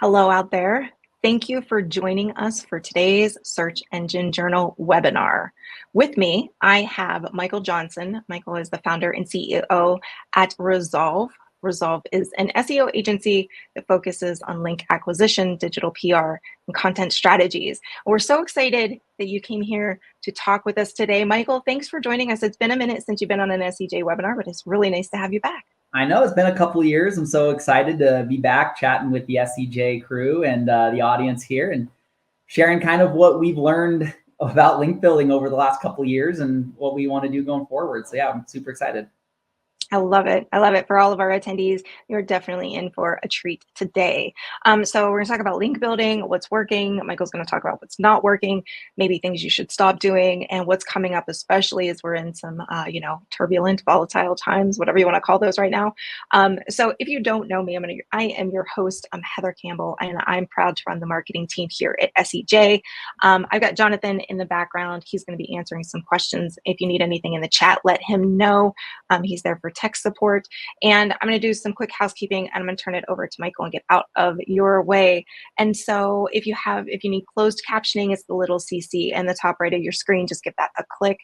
Hello out there. Thank you for joining us for today's Search Engine Journal webinar. With me, I have Michael Johnson. Michael is the founder and CEO at Resolve. Resolve is an SEO agency that focuses on link acquisition, digital PR, and content strategies. We're so excited that you came here to talk with us today. Michael, thanks for joining us. It's been a minute since you've been on an SEJ webinar, but it's really nice to have you back. I know it's been a couple of years. I'm so excited to be back chatting with the SEJ crew and the audience here and sharing kind of what we've learned about link building over the last couple of years and what we want to do going forward. So yeah, I'm super excited. I love it. I love it. For all of our attendees, you're definitely in for a treat today. So we're going to talk about link building, what's working. Michael's going to talk about what's not working, maybe things you should stop doing, and what's coming up, especially as we're in some, turbulent, volatile times, whatever you want to call those right now. So if you don't know me, I am your host. I'm Heather Campbell, and I'm proud to run the marketing team here at SEJ. I've got Jonathan in the background. He's going to be answering some questions. If you need anything in the chat, let him know. He's there for tech support. And I'm going to do some quick housekeeping and I'm going to turn it over to Michael and get out of your way. And so if you need closed captioning, it's the little CC in the top right of your screen. Just give that a click.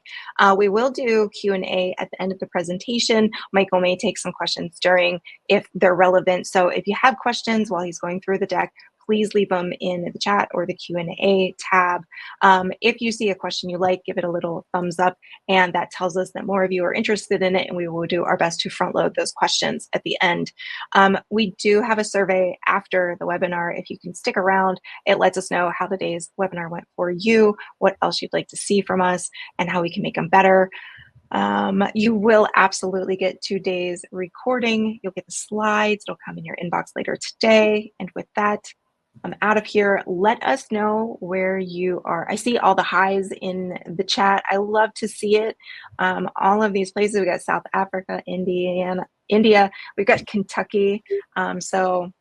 We will do Q&A at the end of the presentation. Michael may take some questions during if they're relevant. So if you have questions while he's going through the deck, please leave them in the chat or the Q&A tab. If you see a question you like, give it a little thumbs up, and that tells us that more of you are interested in it, and we will do our best to front load those questions at the end. We do have a survey after the webinar. If you can stick around, it lets us know how the day's webinar went for you, what else you'd like to see from us, and how we can make them better. You will absolutely get today's recording. You'll get the slides. It'll come in your inbox later today. And with that, I'm out of here. Let us know where you are. I see all the highs in the chat. I love to see it. All of these places. We got South Africa, India. We've got Kentucky. So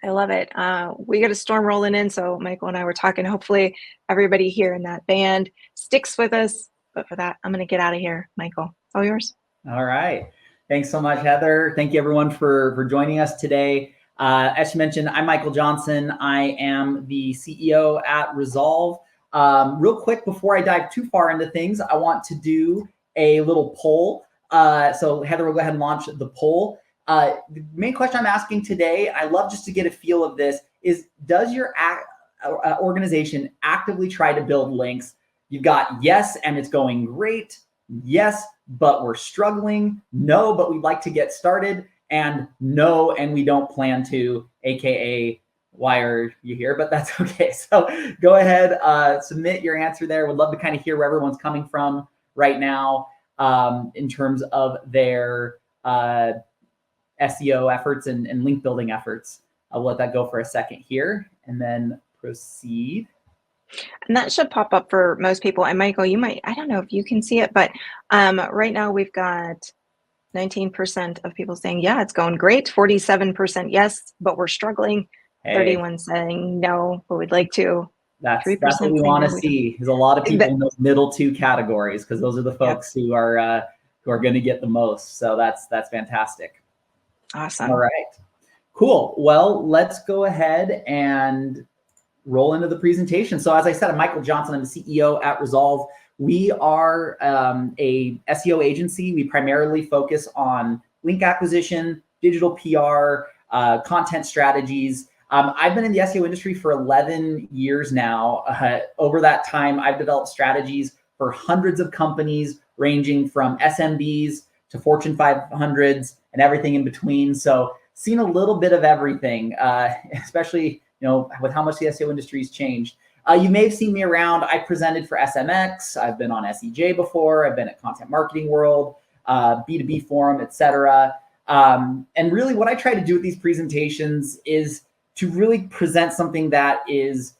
I love it. We got a storm rolling in. So Michael and I were talking. Hopefully everybody here in that band sticks with us. But for that, I'm going to get out of here. Michael, it's all yours. All right. Thanks so much, Heather. Thank you, everyone, for joining us today. As you mentioned, I'm Michael Johnson. I am the CEO at Resolve. Real quick, before I dive too far into things, I want to do a little poll. So Heather will go ahead and launch the poll. The main question I'm asking today, I love just to get a feel of this, is does your organization actively try to build links? You've got yes, and it's going great. Yes, but we're struggling. No, but we'd like to get started. And no, and we don't plan to, AKA, why are you here? But that's okay. So go ahead, submit your answer there. Would love to kind of hear where everyone's coming from right now in terms of their SEO efforts and link building efforts. I'll let that go for a second here and then proceed. And that should pop up for most people. And Michael, you might, I don't know if you can see it, but right now we've got 19% of people saying, yeah, it's going great. 47% yes, but we're struggling. Hey. 31 saying no, but we'd like to. That's what we want to see. There's a lot of people in those middle two categories because those are the folks who are going to get the most. So that's fantastic. Awesome. All right, cool. Well, let's go ahead and roll into the presentation. So as I said, I'm Michael Johnson. I'm the CEO at Resolve. We are a SEO agency. We primarily focus on link acquisition, digital PR, content strategies. I've been in the SEO industry for 11 years now. Over that time, I've developed strategies for hundreds of companies, ranging from SMBs to Fortune 500s and everything in between. So seen a little bit of everything, especially with how much the SEO industry has changed. You may have seen me around. I presented for SMX. I've been on SEJ before. I've been at Content Marketing World, B2B Forum, etc. And really what I try to do with these presentations is to really present something that is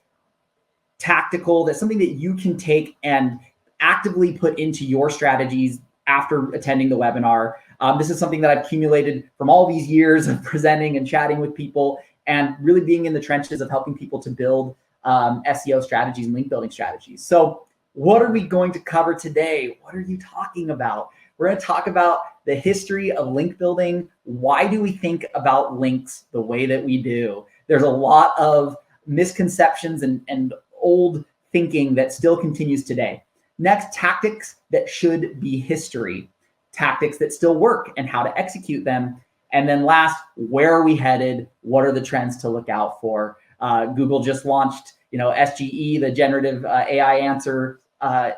tactical, that's something that you can take and actively put into your strategies after attending the webinar. This is something that I've accumulated from all these years of presenting and chatting with people and really being in the trenches of helping people to build SEO strategies and link building strategies. So what are we going to cover today? What are you talking about? We're going to talk about the history of link building. Why do we think about links the way that we do? There's a lot of misconceptions and old thinking that still continues today. Next, tactics that should be history, tactics that still work and how to execute them. And then last, where are we headed? What are the trends to look out for? Google just launched, SGE, the generative AI answer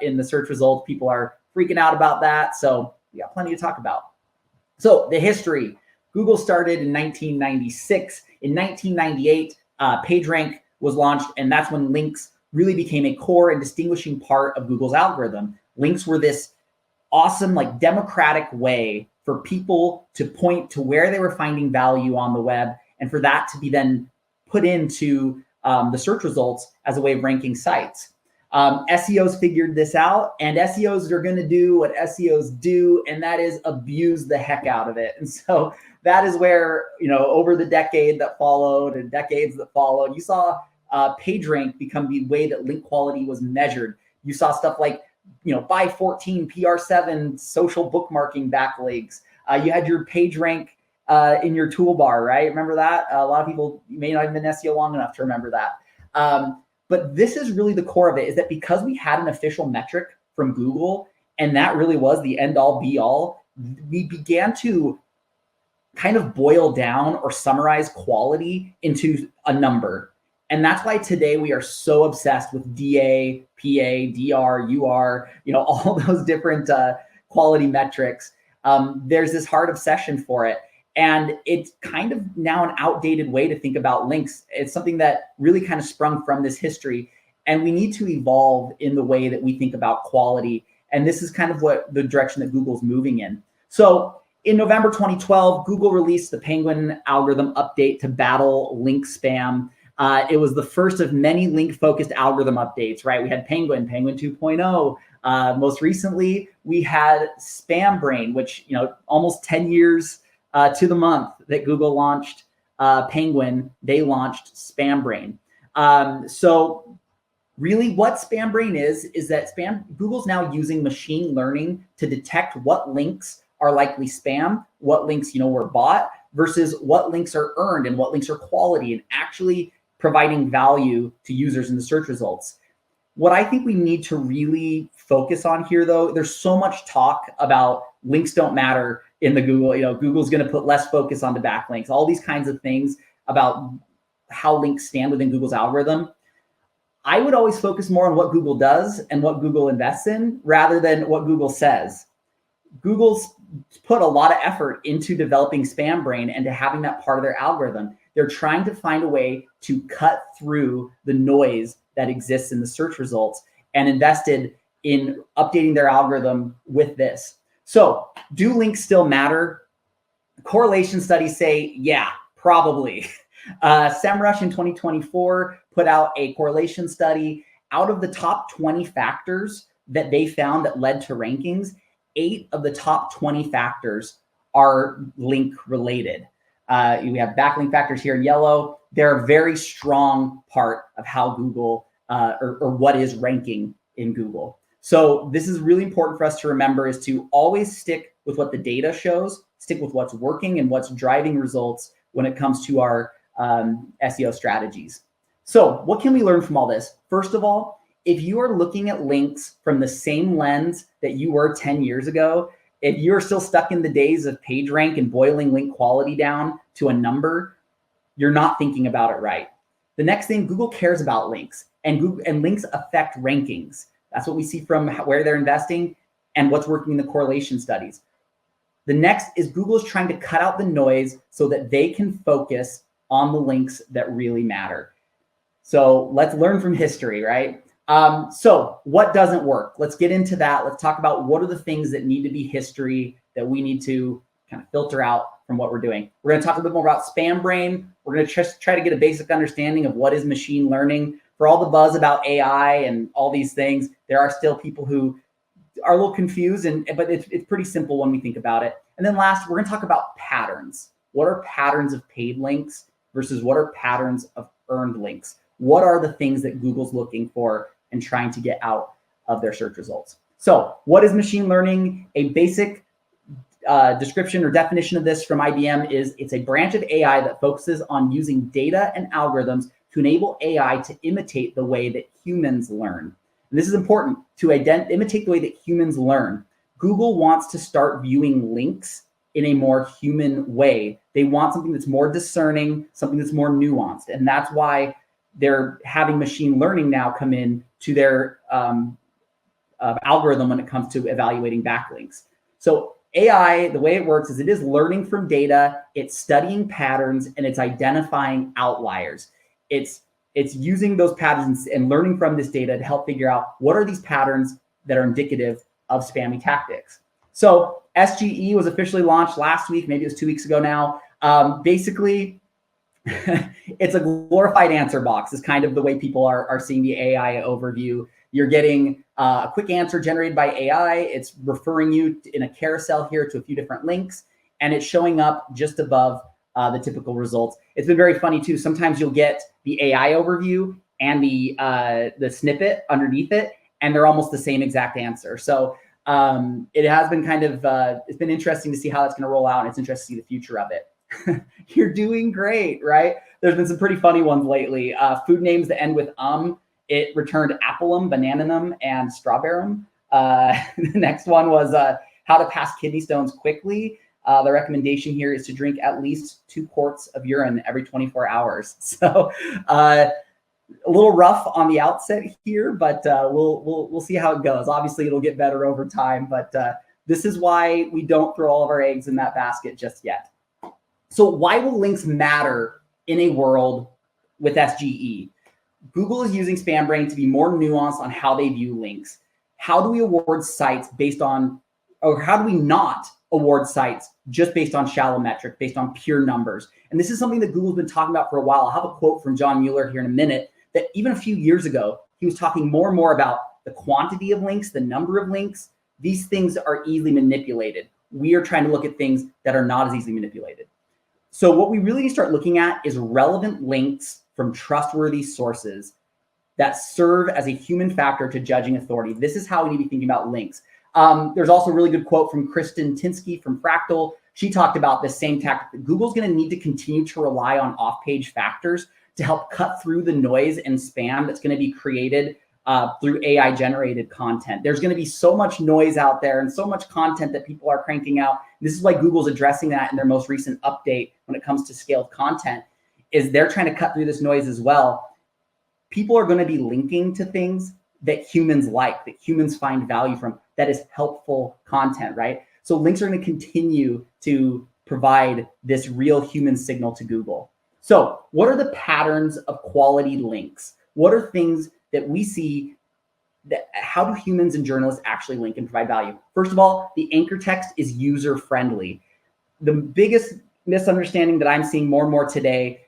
in the search results. People are freaking out about that. So we got plenty to talk about. So the history, Google started in 1996. In 1998, PageRank was launched, and that's when links really became a core and distinguishing part of Google's algorithm. Links were this awesome, democratic way for people to point to where they were finding value on the web, and for that to be then put into the search results as a way of ranking sites. SEOs figured this out, and SEOs are going to do what SEOs do, and that is abuse the heck out of it. And so that is where, over the decade that followed and decades that followed, you saw PageRank become the way that link quality was measured. You saw stuff like, by 14 PR7 social bookmarking backlinks. You had your PageRank in your toolbar, right? Remember that? A lot of people may not have been SEO long enough to remember that. But this is really the core of it, is that because we had an official metric from Google, and that really was the end all be all, we began to kind of boil down or summarize quality into a number. And that's why today we are so obsessed with DA, PA, DR, UR, all those different quality metrics. There's this hard obsession for it. And it's kind of now an outdated way to think about links. It's something that really kind of sprung from this history. And we need to evolve in the way that we think about quality. And this is kind of what the direction that Google's moving in. So in November 2012, Google released the Penguin algorithm update to battle link spam. It was the first of many link-focused algorithm updates, right? We had Penguin 2.0. Most recently, we had SpamBrain, which, almost 10 years to the month that Google launched Penguin, they launched SpamBrain. So really what SpamBrain is that Google's now using machine learning to detect what links are likely spam, what links, were bought, versus what links are earned and what links are quality, and actually providing value to users in the search results. What I think we need to really focus on here, though, there's so much talk about links don't matter in the Google, Google's going to put less focus on the backlinks, all these kinds of things about how links stand within Google's algorithm. I would always focus more on what Google does and what Google invests in rather than what Google says. Google's put a lot of effort into developing SpamBrain and to having that part of their algorithm. They're trying to find a way to cut through the noise that exists in the search results and invested in updating their algorithm with this. So do links still matter? Correlation studies say, yeah, probably. SEMrush in 2024 put out a correlation study. Out of the top 20 factors that they found that led to rankings, 8 of the top 20 factors are link related. We have backlink factors here in yellow. They're a very strong part of how Google or what is ranking in Google. So this is really important for us to remember, is to always stick with what the data shows, stick with what's working and what's driving results when it comes to our SEO strategies. So what can we learn from all this? First of all, if you are looking at links from the same lens that you were 10 years ago, if you're still stuck in the days of PageRank and boiling link quality down to a number, you're not thinking about it right. The next thing, Google cares about links, and links affect rankings. That's what we see from where they're investing and what's working in the correlation studies. The next is Google is trying to cut out the noise so that they can focus on the links that really matter. So let's learn from history, right? So what doesn't work? Let's get into that. Let's talk about what are the things that need to be history that we need to kind of filter out from what we're doing. We're going to talk a bit more about SpamBrain. We're going to just try to get a basic understanding of what is machine learning. For all the buzz about AI and all these things, there are still people who are a little confused, but it's pretty simple when we think about it. And then last, we're going to talk about patterns. What are patterns of paid links versus what are patterns of earned links? What are the things that Google's looking for and trying to get out of their search results? So what is machine learning? A basic description or definition of this from IBM is it's a branch of AI that focuses on using data and algorithms to enable AI to imitate the way that humans learn. And this is important, to imitate the way that humans learn. Google wants to start viewing links in a more human way. They want something that's more discerning, something that's more nuanced. And that's why they're having machine learning now come in to their algorithm when it comes to evaluating backlinks. So AI, the way it works is it is learning from data, it's studying patterns, and it's identifying outliers. It's using those patterns and learning from this data to help figure out what are these patterns that are indicative of spammy tactics. So SGE was officially launched last week, maybe it was 2 weeks ago now. Basically, it's a glorified answer box is kind of the way people are seeing the AI overview. You're getting a quick answer generated by AI. It's referring you in a carousel here to a few different links, and it's showing up just above the typical results. It's been very funny too. Sometimes you'll get the AI overview and the snippet underneath it, and they're almost the same exact answer. So it has been kind of, it's been interesting to see how that's going to roll out, and it's interesting to see the future of it. You're doing great, right? There's been some pretty funny ones lately. Food names that end with it returned appleum, bananum, and strawberryum. The next one was how to pass kidney stones quickly. The recommendation here is to drink at least 2 quarts of urine every 24 hours. So a little rough on the outset here, but we'll see how it goes. Obviously, it'll get better over time, but this is why we don't throw all of our eggs in that basket just yet. So why will links matter in a world with SGE? Google is using SpamBrain to be more nuanced on how they view links. How do we award sites based on, or how do we not award sites just based on shallow metric, based on pure numbers? And this is something that Google's been talking about for a while. I'll have a quote from John Mueller here in a minute, that even a few years ago, he was talking more and more about the quantity of links, the number of links. These things are easily manipulated. We are trying to look at things that are not as easily manipulated. So what we really need to start looking at is relevant links from trustworthy sources that serve as a human factor to judging authority. This is how we need to be thinking about links. There's also a really good quote from Kristen Tinsky from Fractal. She talked about this same tactic. Google's going to need to continue to rely on off-page factors to help cut through the noise and spam that's going to be created through AI-generated content. There's going to be so much noise out there and so much content that people are cranking out. This is why Google's addressing that in their most recent update when it comes to scaled content, is they're trying to cut through this noise as well. People are going to be linking to things that humans like, that humans find value from, that is helpful content, right? So links are going to continue to provide this real human signal to Google. So what are the patterns of quality links? What are things that we see that, how do humans and journalists actually link and provide value? First of all, the anchor text is user-friendly. The biggest misunderstanding that I'm seeing more and more today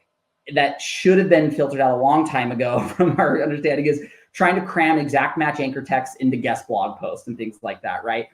that should have been filtered out a long time ago from our understanding is trying to cram exact match anchor text into guest blog posts and things like that, right?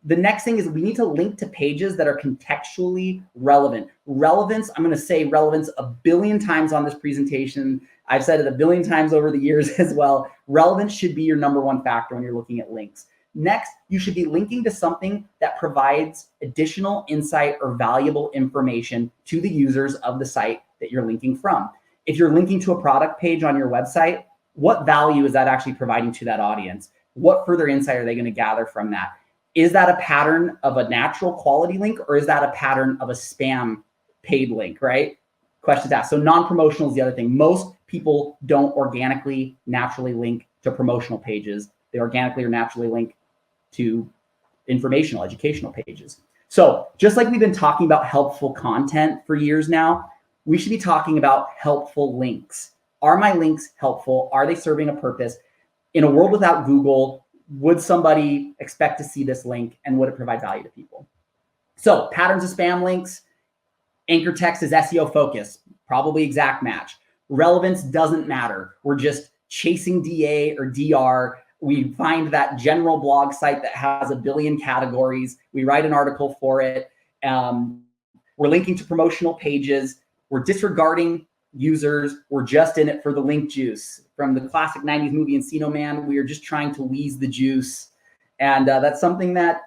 The next thing is we need to link to pages that are contextually relevant. Relevance, I'm going to say relevance a billion times on this presentation. I've said it a billion times over the years as well. Relevance should be your #1 factor when you're looking at links. Next, you should be linking to something that provides additional insight or valuable information to the users of the site that you're linking from. If you're linking to a product page on your website, what value is that actually providing to that audience? What further insight are they going to gather from that? Is that a pattern of a natural quality link, or is that a pattern of a spam paid link, right? Questions asked. So non-promotional is the other thing. Most people don't organically, naturally link to promotional pages. They organically or naturally link to informational, educational pages. So just like we've been talking about helpful content for years now, we should be talking about helpful links. Are my links helpful? Are they serving a purpose? In a world without Google, would somebody expect to see this link, and would it provide value to people? So patterns of spam links, anchor text is SEO focus, probably exact match. Relevance doesn't matter. We're just chasing DA or DR. We find that general blog site that has a billion categories. We write an article for it. We're linking to promotional pages. We're disregarding users. We're just in it for the link juice. From the classic 90s movie Encino Man, we are just trying to wheeze the juice. And that's something that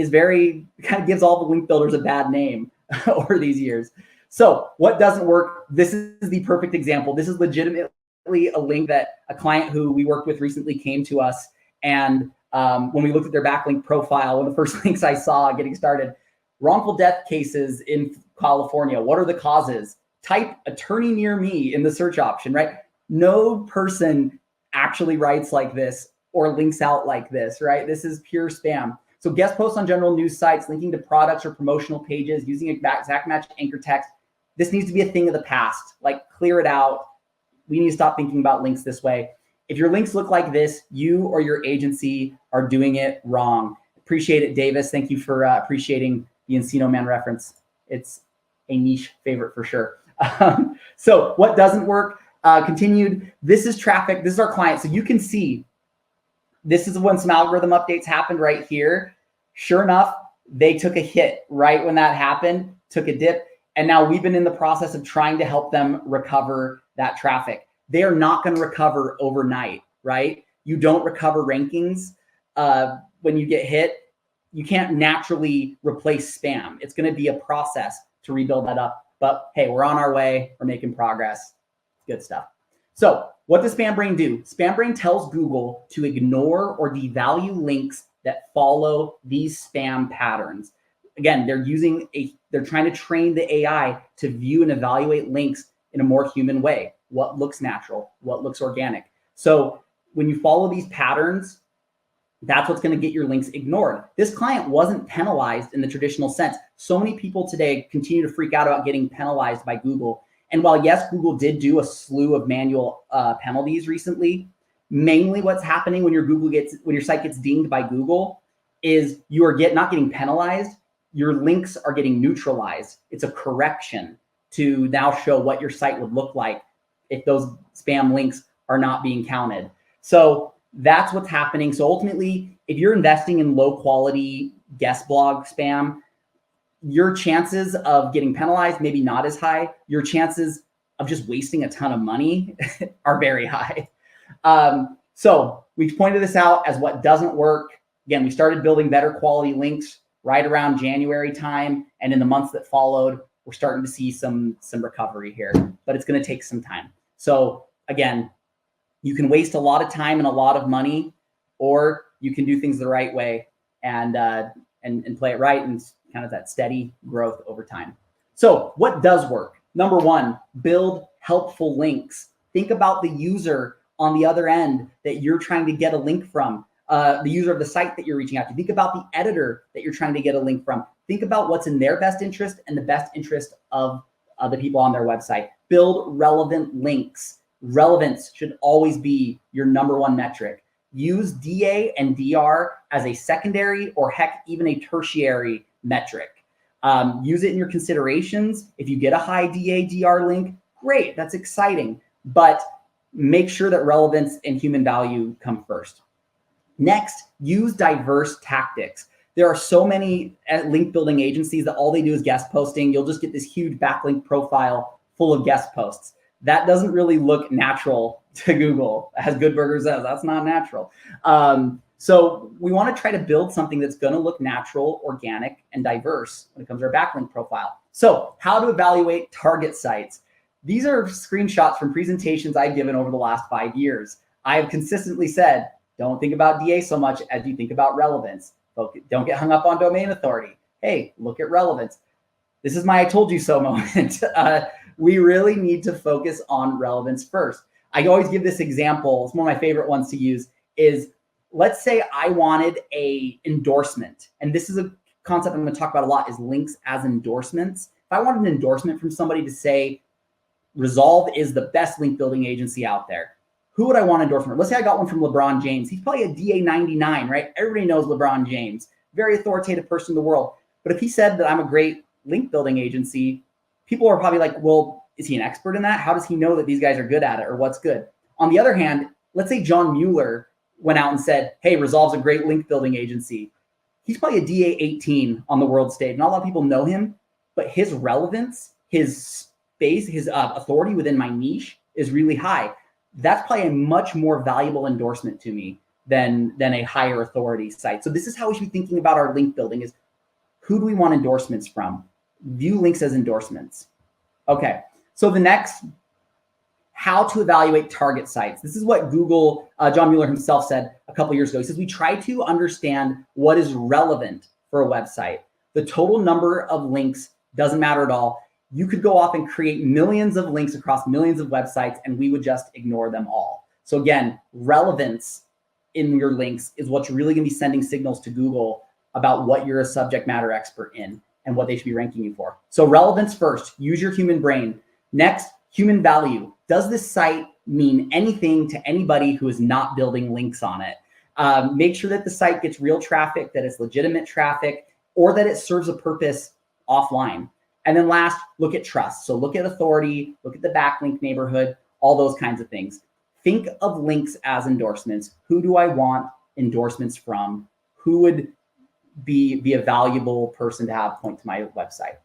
is kind of gives all the link builders a bad name over these years. So what doesn't work? This is the perfect example. This is legitimately a link that a client who we worked with recently came to us. And when we looked at their backlink profile, one of the first links I saw getting started, wrongful death cases in California. What are the causes? Type attorney near me in the search option, right? No person actually writes like this or links out like this, right? This is pure spam. So guest posts on general news sites, linking to products or promotional pages, using exact match anchor text. This needs to be a thing of the past. Like, clear it out. We need to stop thinking about links this way. If your links look like this, you or your agency are doing it wrong. Appreciate it, Davis. Thank you for appreciating the Encino Man reference. It's a niche favorite for sure. So what doesn't work? Continued. This is traffic. This is our client. So you can see this is when some algorithm updates happened right here. Sure enough, they took a hit right when that happened, took a dip. And now we've been in the process of trying to help them recover that traffic. They are not going to recover overnight, right? You don't recover rankings when you get hit. You can't naturally replace spam. It's going to be a process to rebuild that up. But hey, we're on our way. We're making progress. Good stuff. So what does SpamBrain do? SpamBrain tells Google to ignore or devalue links that follow these spam patterns. Again, they're trying to train the AI to view and evaluate links in a more human way. What looks natural, what looks organic. So when you follow these patterns, that's what's going to get your links ignored. This client wasn't penalized in the traditional sense. So many people today continue to freak out about getting penalized by Google. And while yes, Google did do a slew of manual penalties recently, mainly what's happening when your site gets dinged by Google is you are not getting penalized. Your links are getting neutralized. It's a correction to now show what your site would look like if those spam links are not being counted. So that's what's happening. So ultimately, if you're investing in low quality guest blog spam, your chances of getting penalized, maybe not as high. Your chances of just wasting a ton of money are very high. So we've pointed this out as what doesn't work. Again, we started building better quality links right around January time. And in the months that followed, we're starting to see some recovery here, but it's going to take some time. So again, you can waste a lot of time and a lot of money, or you can do things the right way and play it right, and kind of that steady growth over time. So what does work? Number one, build helpful links. Think about the user on the other end that you're trying to get a link from, the user of the site that you're reaching out to. Think about the editor that you're trying to get a link from. Think about what's in their best interest and the best interest of the people on their website. Build relevant links. Relevance should always be your number one metric. Use DA and DR as a secondary, or heck, even a tertiary metric. Use it in your considerations. If you get a high DA DR link, great, that's exciting. But make sure that relevance and human value come first. Next, use diverse tactics. There are so many link building agencies that all they do is guest posting. You'll just get this huge backlink profile full of guest posts. That doesn't really look natural to Google. As Good Burger says, that's not natural. So we want to try to build something that's going to look natural, organic, and diverse when it comes to our backlink profile. So how to evaluate target sites. These are screenshots from presentations I've given over the last 5 years. I have consistently said, don't think about DA so much as you think about relevance. Don't get hung up on domain authority. Hey, look at relevance. This is my I told you so moment. We really need to focus on relevance first. I always give this example. It's one of my favorite ones to use is, let's say I wanted a endorsement. And this is a concept I'm going to talk about a lot, is links as endorsements. If I wanted an endorsement from somebody to say, Resolve is the best link building agency out there, who would I want endorsement? Let's say I got one from LeBron James. He's probably a DA 99, right? Everybody knows LeBron James, very authoritative person in the world. But if he said that I'm a great link building agency, people are probably like, well, is he an expert in that? How does he know that these guys are good at it, or what's good? On the other hand, let's say John Mueller went out and said, hey, Resolve's a great link building agency. He's probably a DA 18 on the world stage. Not a lot of people know him, but his relevance, his space, his authority within my niche is really high. That's probably a much more valuable endorsement to me than a higher authority site. So this is how we should be thinking about our link building: is who do we want endorsements from? View links as endorsements. Okay, so the next, how to evaluate target sites. This is what Google, John Mueller himself said a couple years ago. He says, we try to understand what is relevant for a website. The total number of links doesn't matter at all. You could go off and create millions of links across millions of websites, and we would just ignore them all. So again, relevance in your links is what's really going to be sending signals to Google about what you're a subject matter expert in and what they should be ranking you for. So relevance first, use your human brain. Next, human value. Does this site mean anything to anybody who is not building links on it? Make sure that the site gets real traffic, that it's legitimate traffic, or that it serves a purpose offline. And then last, look at trust. So look at authority, look at the backlink neighborhood, all those kinds of things. Think of links as endorsements. Who do I want endorsements from? Who would be a valuable person to have point to my website?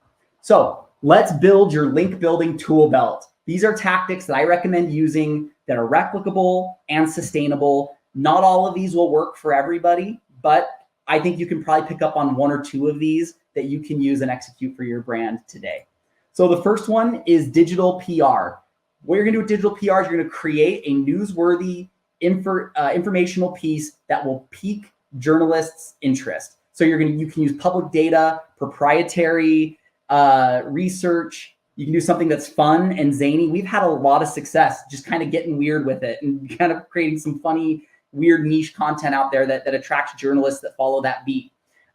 So let's build your link building tool belt. These are tactics that I recommend using that are replicable and sustainable. Not all of these will work for everybody, but I think you can probably pick up on one or two of these that you can use and execute for your brand today. So the first one is digital PR. What you're gonna do with digital PR is you're gonna create a newsworthy informational piece that will pique journalists' interest. So you can use public data, proprietary research. You can do something that's fun and zany. We've had a lot of success just kind of getting weird with it and kind of creating some funny, weird niche content out there that attracts journalists that follow that beat.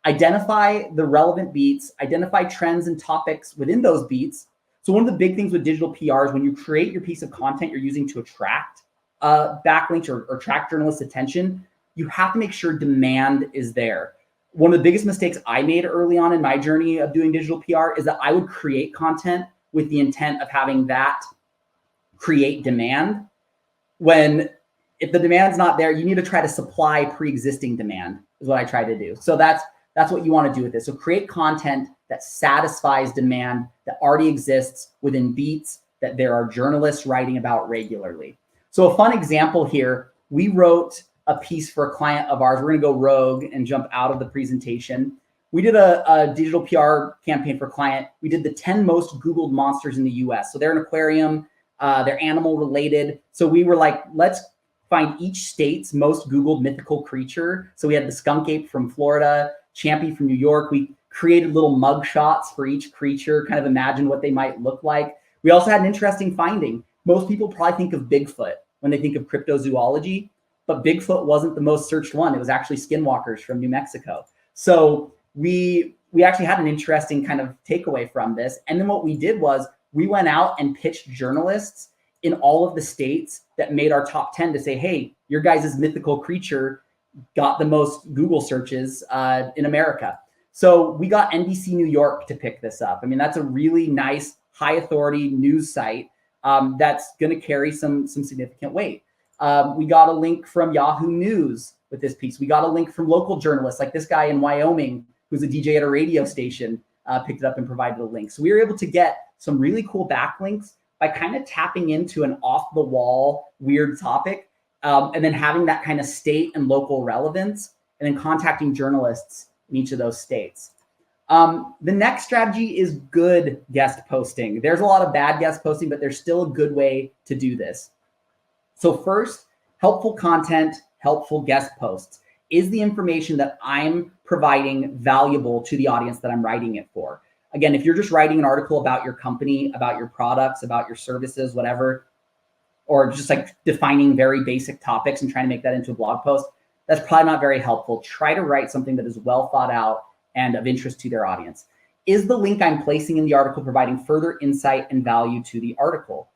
Identify the relevant beats, identify trends and topics within those beats. So one of the big things with digital PR is when you create your piece of content you're using to attract backlinks or attract journalists' attention, you have to make sure demand is there. One of the biggest mistakes I made early on in my journey of doing digital PR is that I would create content with the intent of having that create demand, when if the demand's not there, you need to try to supply pre-existing demand is what I try to do. So that's what you want to do with this. So create content that satisfies demand that already exists within beats that there are journalists writing about regularly. So a fun example here, we wrote a piece for a client of ours. We're going to go rogue and jump out of the presentation. We did a digital PR campaign for a client. We did the 10 most Googled monsters in the US. So they're an aquarium, they're animal related. So we were like, let's find each state's most Googled mythical creature. So we had the skunk ape from Florida, Champy from New York. We created little mug shots for each creature, kind of imagine what they might look like. We also had an interesting finding. Most people probably think of Bigfoot when they think of cryptozoology, but Bigfoot wasn't the most searched one. It was actually skinwalkers from New Mexico. So we actually had an interesting kind of takeaway from this. And then what we did was we went out and pitched journalists in all of the states that made our top 10 to say, hey, your guys' mythical creature got the most Google searches in America. So we got NBC New York to pick this up. I mean, that's a really nice high authority news site that's going to carry some significant weight. We got a link from Yahoo News with this piece. We got a link from local journalists like this guy in Wyoming, who's a DJ at a radio station, picked it up and provided a link. So we were able to get some really cool backlinks by kind of tapping into an off the wall, weird topic, and then having that kind of state and local relevance, and then contacting journalists in each of those states. The next strategy is good guest posting. There's a lot of bad guest posting, but there's still a good way to do this. So first, helpful content, helpful guest posts. Is the information that I'm providing valuable to the audience that I'm writing it for? Again, if you're just writing an article about your company, about your products, about your services, whatever, or just like defining very basic topics and trying to make that into a blog post, that's probably not very helpful. Try to write something that is well thought out and of interest to their audience. Is the link I'm placing in the article providing further insight and value to the article?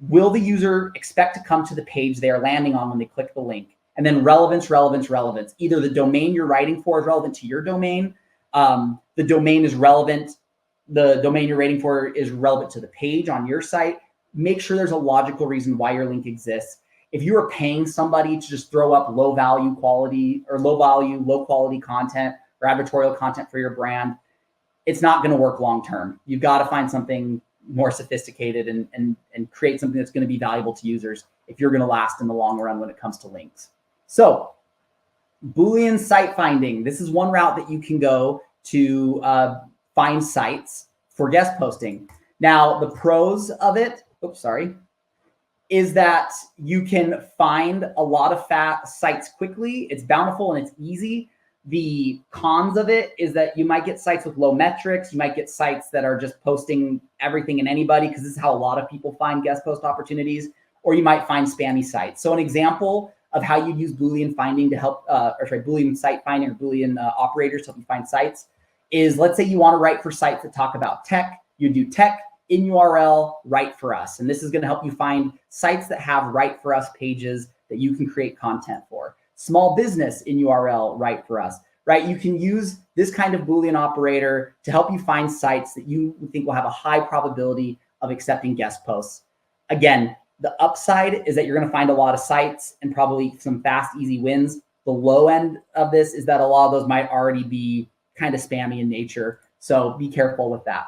Will the user expect to come to the page they are landing on when they click the link? And then relevance, relevance, relevance. Either the domain you're writing for is relevant to your domain. The domain is relevant. The domain you're rating for is relevant to the page on your site. Make sure there's a logical reason why your link exists. If you are paying somebody to just throw up low quality content or advertorial content for your brand, it's not going to work long term. You've got to find something more sophisticated and create something that's going to be valuable to users if you're going to last in the long run when it comes to links. So Boolean site finding. This is one route that you can go to find sites for guest posting. Now, the pros of it, is that you can find a lot of sites quickly. It's bountiful and it's easy. The cons of it is that you might get sites with low metrics. You might get sites that are just posting everything and anybody, because this is how a lot of people find guest post opportunities, or you might find spammy sites. So an example of how you'd use Boolean finding to help, Boolean site finding or Boolean operators to help you find sites is, let's say you want to write for sites that talk about tech. You do tech in URL, write for us. And this is going to help you find sites that have write for us pages that you can create content for. Small business in URL, write for us, right? You can use this kind of Boolean operator to help you find sites that you think will have a high probability of accepting guest posts. Again, the upside is that you're going to find a lot of sites and probably some fast, easy wins. The low end of this is that a lot of those might already be kind of spammy in nature. So be careful with that.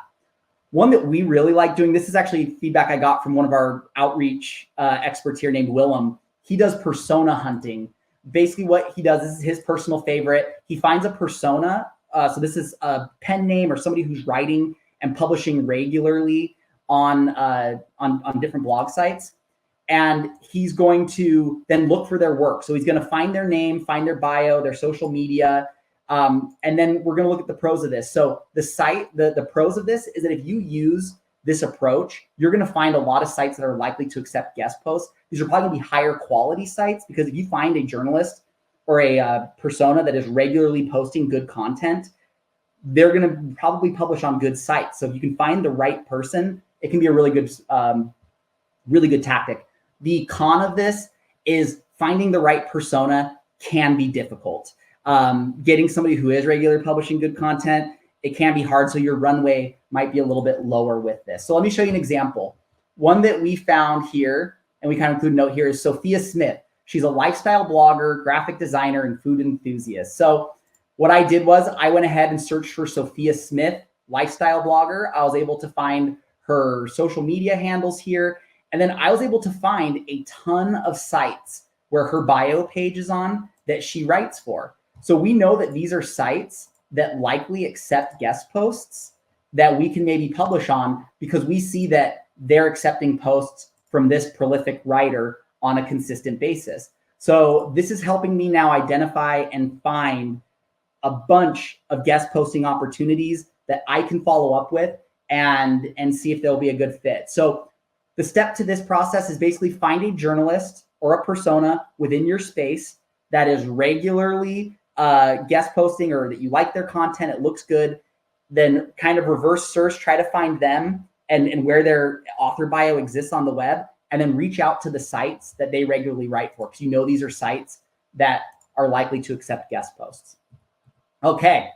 One that we really like doing, this is actually feedback I got from one of our outreach experts here named Willem. He does persona hunting. Basically what he does, this is his personal favorite. He finds a persona. So this is a pen name or somebody who's writing and publishing regularly on different blog sites. And he's going to then look for their work. So he's going to find their name, find their bio, their social media. And then we're going to look at the pros of this. So the pros of this is that if you use this approach, you're going to find a lot of sites that are likely to accept guest posts. These are probably going to be higher quality sites, because if you find a journalist or a persona that is regularly posting good content, they're going to probably publish on good sites. So if you can find the right person, it can be a really good tactic. The con of this is finding the right persona can be difficult. Getting somebody who is regularly publishing good content, it can be hard. So your runway might be a little bit lower with this. So let me show you an example. One that we found here, and we kind of include a note here, is Sophia Smith. She's a lifestyle blogger, graphic designer, and food enthusiast. So what I did was I went ahead and searched for Sophia Smith, lifestyle blogger. I was able to find her social media handles here. And then I was able to find a ton of sites where her bio page is on that she writes for. So we know that these are sites that likely accept guest posts that we can maybe publish on, because we see that they're accepting posts from this prolific writer on a consistent basis. So this is helping me now identify and find a bunch of guest posting opportunities that I can follow up with and see if they'll be a good fit. So the step to this process is basically find a journalist or a persona within your space that is regularly guest posting, or that you like their content, it looks good. Then kind of reverse search, try to find them and where their author bio exists on the web, and then reach out to the sites that they regularly write for, because you know these are sites that are likely to accept guest posts. Okay,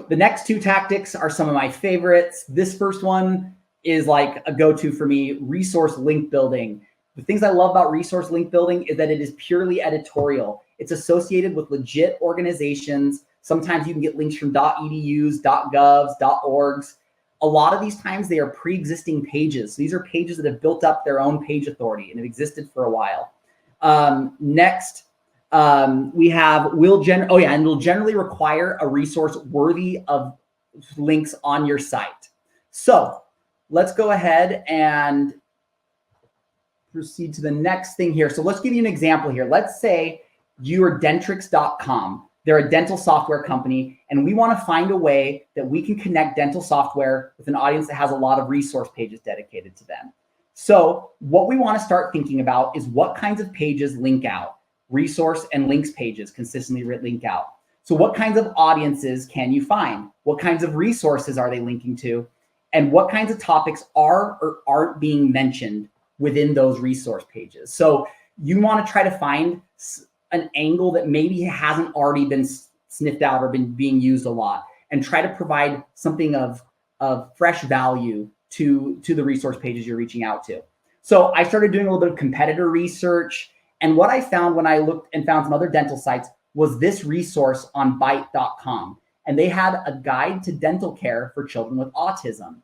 the next two tactics are some of my favorites. This first one is like a go-to for me, resource link building. The things I love about resource link building is that it is purely editorial. It's associated with legit organizations. Sometimes you can get links from .edus, .govs, .orgs. A lot of these times they are pre-existing pages. So these are pages that have built up their own page authority and have existed for a while. Next, we have and it'll generally require a resource worthy of links on your site. So let's go ahead and proceed to the next thing here. So let's give you an example here. Let's say you are Dentrix.com. They're a dental software company, and we want to find a way that we can connect dental software with an audience that has a lot of resource pages dedicated to them. So what we want to start thinking about is what kinds of pages link out. Resource and links pages consistently link out. So what kinds of audiences can you find? What kinds of resources are they linking to? And what kinds of topics are or aren't being mentioned within those resource pages? So you want to try to find an angle that maybe hasn't already been sniffed out or been being used a lot, and try to provide something of fresh value to the resource pages you're reaching out to. So I started doing a little bit of competitor research, and what I found when I looked and found some other dental sites was this resource on Byte.com, and they had a guide to dental care for children with autism.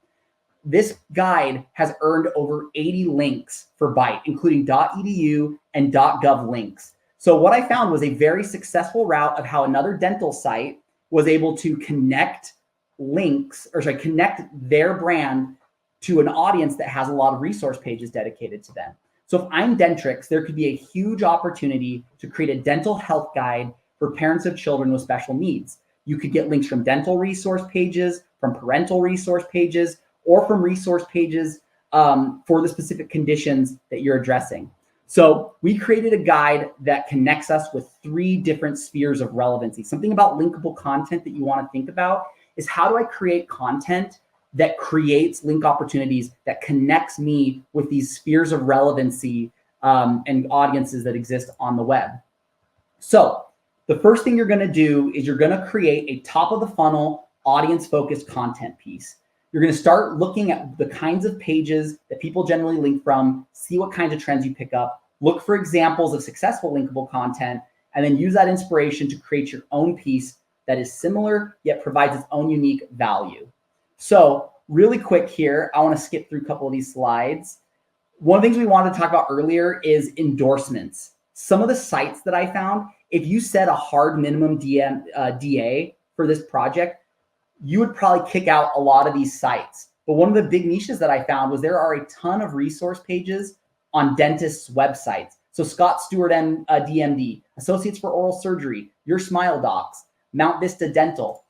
This guide has earned over 80 links for Byte, including .edu and .gov links. So what I found was a very successful route of how another dental site was able to connect connect their brand to an audience that has a lot of resource pages dedicated to them. So if I'm Dentrix, there could be a huge opportunity to create a dental health guide for parents of children with special needs. You could get links from dental resource pages, from parental resource pages, or from resource pages for the specific conditions that you're addressing. So we created a guide that connects us with 3 different spheres of relevancy. Something about linkable content that you want to think about is, how do I create content that creates link opportunities that connects me with these spheres of relevancy and audiences that exist on the web. So the first thing you're going to do is you're going to create a top of the funnel audience focused content piece. You're going to start looking at the kinds of pages that people generally link from, see what kinds of trends you pick up, look for examples of successful linkable content, and then use that inspiration to create your own piece that is similar yet provides its own unique value. So really quick here, I want to skip through a couple of these slides. One of the things we wanted to talk about earlier is endorsements. Some of the sites that I found, if you set a hard minimum DA for this project, you would probably kick out a lot of these sites. But one of the big niches that I found was there are a ton of resource pages on dentists' websites. So Scott Stewart DMD, Associates for Oral Surgery, Your Smile Docs, Mount Vista Dental.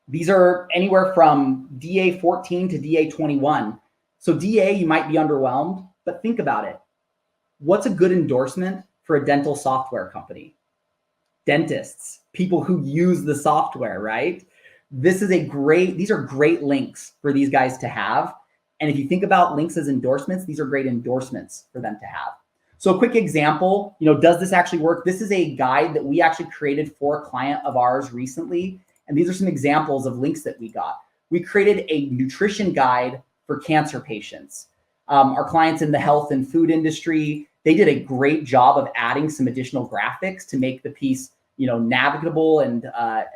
These are anywhere from DA 14 to DA 21. So DA, you might be underwhelmed, but think about it. What's a good endorsement for a dental software company? Dentists, people who use the software, right? These are great links for these guys to have. And if you think about links as endorsements, these are great endorsements for them to have. So a quick example, does this actually work? This is a guide that we actually created for a client of ours recently. And these are some examples of links that we got. We created a nutrition guide for cancer patients. Our clients in the health and food industry, they did a great job of adding some additional graphics to make the piece navigable and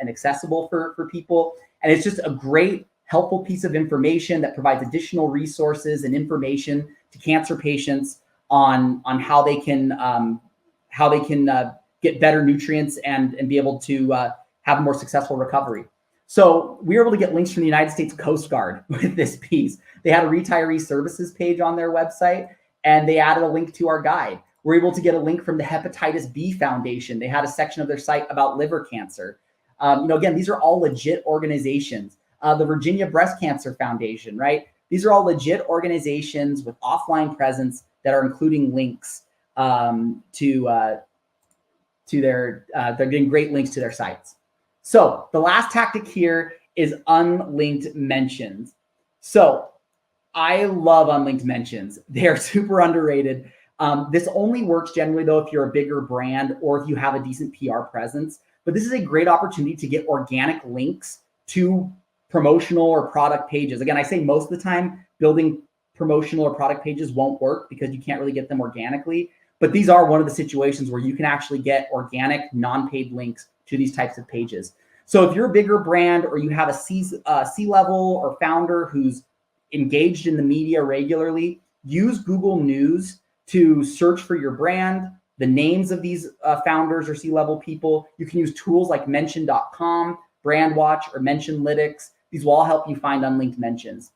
accessible for people. And it's just a great, helpful piece of information that provides additional resources and information to cancer patients on how they can get better nutrients and be able to have a more successful recovery. So we were able to get links from the United States Coast Guard with this piece. They had a retiree services page on their website, and they added a link to our guide. We're able to get a link from the Hepatitis B Foundation. They had a section of their site about liver cancer. Again, these are all legit organizations. The Virginia Breast Cancer Foundation, right? These are all legit organizations with offline presence that are including links to their, they're getting great links to their sites. So the last tactic here is unlinked mentions. So I love unlinked mentions. They're super underrated. This only works generally though if you're a bigger brand or if you have a decent PR presence. But this is a great opportunity to get organic links to promotional or product pages. Again, I say most of the time building promotional or product pages won't work because you can't really get them organically. But these are one of the situations where you can actually get organic, non-paid links to these types of pages. So if you're a bigger brand or you have a C-level or founder who's engaged in the media regularly, use Google News to search for your brand, the names of these founders or C-level people. You can use tools like mention.com, Brandwatch, or Mentionlytics. These will all help you find unlinked mentions.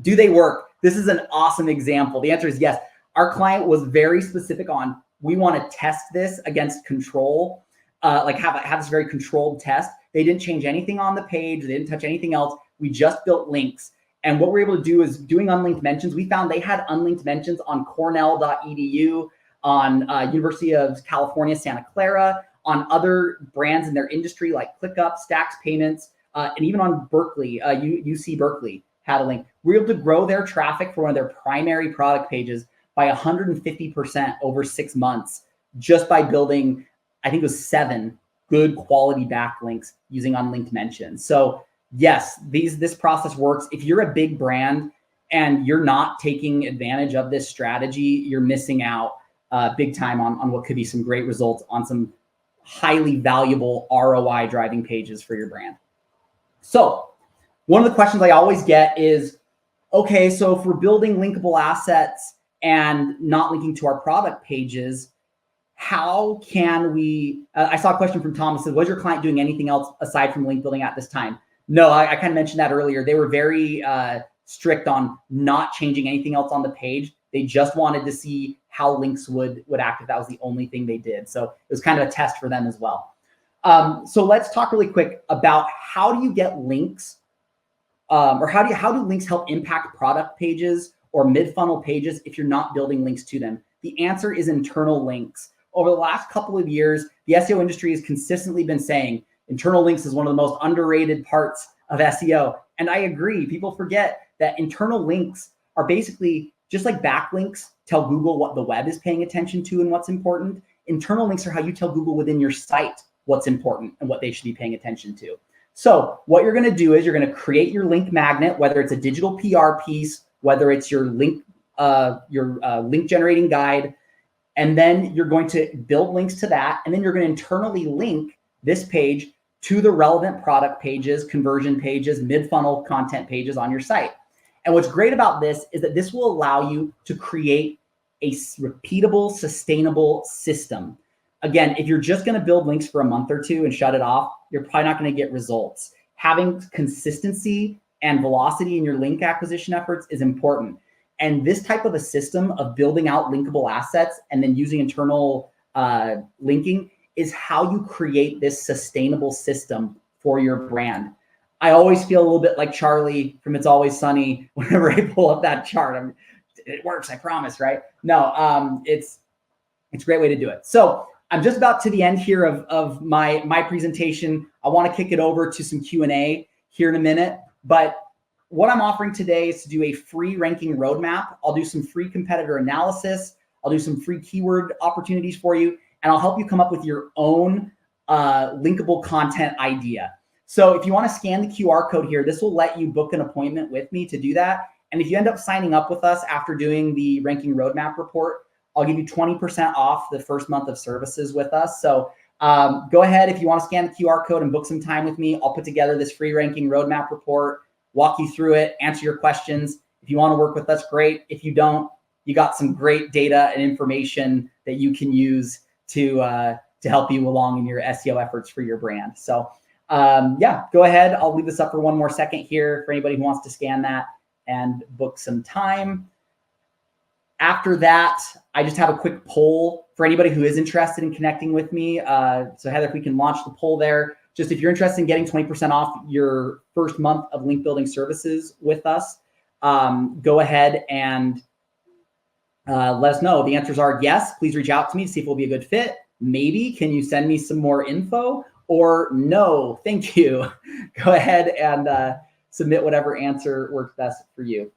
Do they work? This is an awesome example. The answer is yes. Our client was very specific on, we want to test this against control, have this very controlled test. They didn't change anything on the page. They didn't touch anything else. We just built links. And what we're able to do is doing unlinked mentions. We found they had unlinked mentions on cornell.edu, on University of California, Santa Clara, on other brands in their industry like ClickUp, Stacks Payments, and even on Berkeley, UC Berkeley had a link. We were able to grow their traffic for one of their primary product pages by 150% over 6 months, just by building, I think it was 7 good quality backlinks using unlinked mentions. So yes, this process works. If you're a big brand and you're not taking advantage of this strategy, you're missing out big time on what could be some great results on some highly valuable ROI driving pages for your brand. So one of the questions I always get is, okay, so if we're building linkable assets and not linking to our product pages, how can we, I saw a question from Thomas, said, was your client doing anything else aside from link building at this time? No, I kind of mentioned that earlier. They were very strict on not changing anything else on the page. They just wanted to see how links would act if that was the only thing they did. So it was kind of a test for them as well. So let's talk really quick about how do you get links, or how do links help impact product pages or mid-funnel pages if you're not building links to them? The answer is internal links. Over the last couple of years, the SEO industry has consistently been saying internal links is one of the most underrated parts of SEO. And I agree. People forget that internal links are basically just like backlinks tell Google what the web is paying attention to and what's important. Internal links are how you tell Google within your site what's important and what they should be paying attention to. So what you're going to do is you're going to create your link magnet, whether it's a digital PR piece, whether it's your link generating guide, and then you're going to build links to that. And then you're going to internally link this page to the relevant product pages, conversion pages, mid-funnel content pages on your site. And what's great about this is that this will allow you to create a repeatable, sustainable system. Again, if you're just going to build links for a month or two and shut it off, you're probably not going to get results. Having consistency and velocity in your link acquisition efforts is important. And this type of a system of building out linkable assets and then using internal linking is how you create this sustainable system for your brand. I always feel a little bit like Charlie from It's Always Sunny whenever I pull up that chart. It works, I promise, right? No, it's a great way to do it. So I'm just about to the end here of my presentation. I want to kick it over to some Q&A here in a minute, but what I'm offering today is to do a free ranking roadmap. I'll do some free competitor analysis. I'll do some free keyword opportunities for you, and I'll help you come up with your own linkable content idea. So if you want to scan the QR code here, this will let you book an appointment with me to do that. And if you end up signing up with us after doing the ranking roadmap report, I'll give you 20% off the first month of services with us. So go ahead, if you want to scan the QR code and book some time with me, I'll put together this free ranking roadmap report, walk you through it, answer your questions. If you want to work with us, great. If you don't, you got some great data and information that you can use to help you along in your SEO efforts for your brand. So yeah, go ahead. I'll leave this up for one more second here for anybody who wants to scan that and book some time. After that, I just have a quick poll for anybody who is interested in connecting with me. So Heather, if we can launch the poll there. Just if you're interested in getting 20% off your first month of link building services with us, go ahead and let us know. The answers are yes, please reach out to me to see if we'll be a good fit. Maybe, can you send me some more info? Or no, thank you. Go ahead and submit whatever answer works best for you.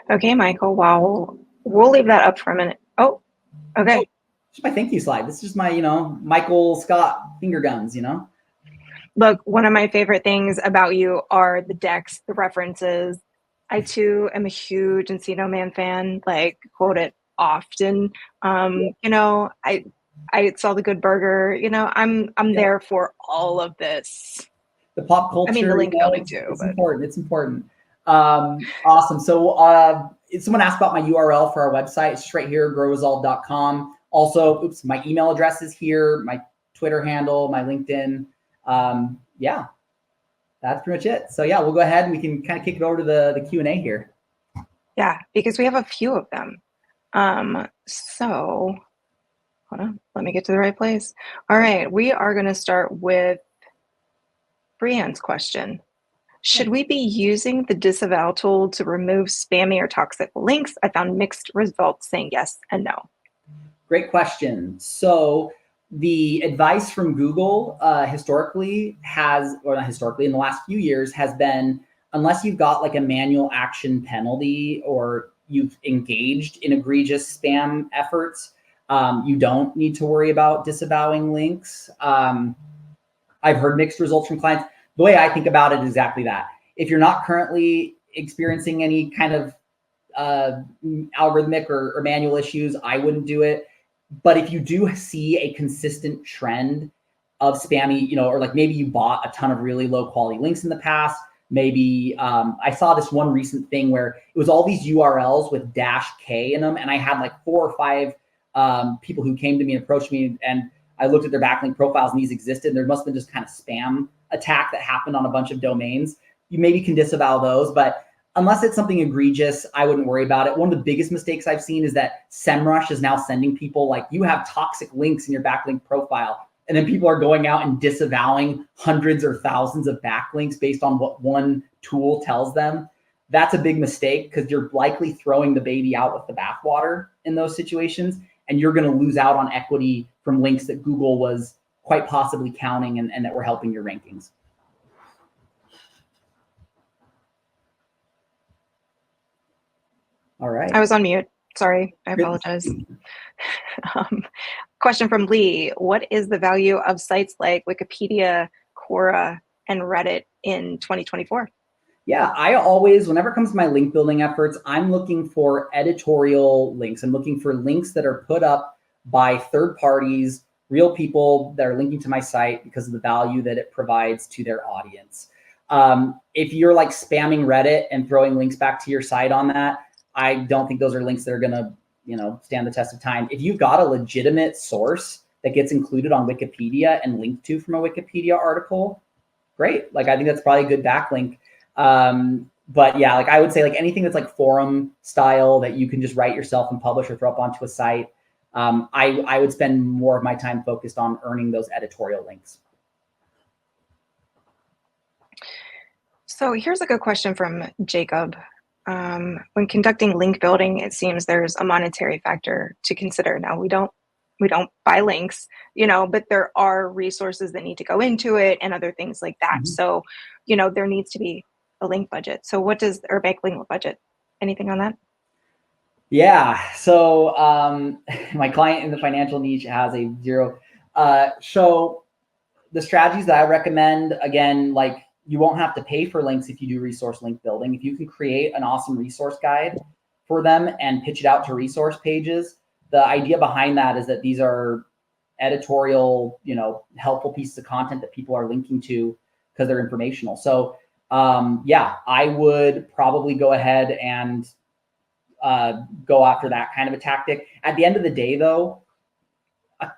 Okay, Michael, well, we'll leave that up for a minute. Oh, okay. Just my thank you slide. This is just my, Michael Scott finger guns, Look, one of my favorite things about you are the decks, the references. I too am a huge Encino Man fan, like quote it often. I saw The Good Burger, I'm there for all of this. The pop culture. I mean, the link building too. It's important. It's important. Awesome. So someone asked about my URL for our website. It's just right here, growresolve.com. Also, my email address is here, my Twitter handle, my LinkedIn. Yeah, that's pretty much it. So yeah, we'll go ahead and we can kind of kick it over to the Q&A here. Yeah, because we have a few of them. So hold on, let me get to the right place. All right, we are going to start with Brianne's question. Should we be using the disavow tool to remove spammy or toxic links? I found mixed results saying yes and no. Great question. So the advice from Google historically has, or not historically, in the last few years has been, unless you've got like a manual action penalty or you've engaged in egregious spam efforts, you don't need to worry about disavowing links. I've heard mixed results from clients. The way I think about it is exactly that. If you're not currently experiencing any kind of algorithmic or manual issues, I wouldn't do it. But if you do see a consistent trend of spammy, or like maybe you bought a ton of really low quality links in the past, maybe I saw this one recent thing where it was all these URLs with -K in them, and I had like 4 or 5 people who came to me and approached me, and I looked at their backlink profiles and these existed. There must have been just kind of spam attack that happened on a bunch of domains. You maybe can disavow those, but unless it's something egregious, I wouldn't worry about it. One of the biggest mistakes I've seen is that SEMrush is now sending people like, you have toxic links in your backlink profile. And then people are going out and disavowing hundreds or thousands of backlinks based on what one tool tells them. That's a big mistake because you're likely throwing the baby out with the bathwater in those situations. And you're going to lose out on equity from links that Google was quite possibly counting and that were helping your rankings. All right. I was on mute. Sorry, I apologize. Question from Lee. What is the value of sites like Wikipedia, Quora, and Reddit in 2024? Yeah, I always, whenever it comes to my link building efforts, I'm looking for editorial links. I'm looking for links that are put up by third parties, real people that are linking to my site because of the value that it provides to their audience. If you're like spamming Reddit and throwing links back to your site on that, I don't think those are links that are gonna, stand the test of time. If you've got a legitimate source that gets included on Wikipedia and linked to from a Wikipedia article, great. Like, I think that's probably a good backlink. But yeah, like I would say like anything that's like forum style that you can just write yourself and publish or throw up onto a site. I would spend more of my time focused on earning those editorial links. So here's a good question from Jacob. When conducting link building, it seems there's a monetary factor to consider. Now we don't buy links, but there are resources that need to go into it and other things like that. Mm-hmm. So, there needs to be a link budget. So what does our backlink budget? Anything on that? Yeah. So my client in the financial niche has a zero. So the strategies that I recommend, again, like you won't have to pay for links if you do resource link building. If you can create an awesome resource guide for them and pitch it out to resource pages, the idea behind that is that these are editorial, helpful pieces of content that people are linking to because they're informational. So yeah, I would probably go ahead and go after that kind of a tactic. At the end of the day, though,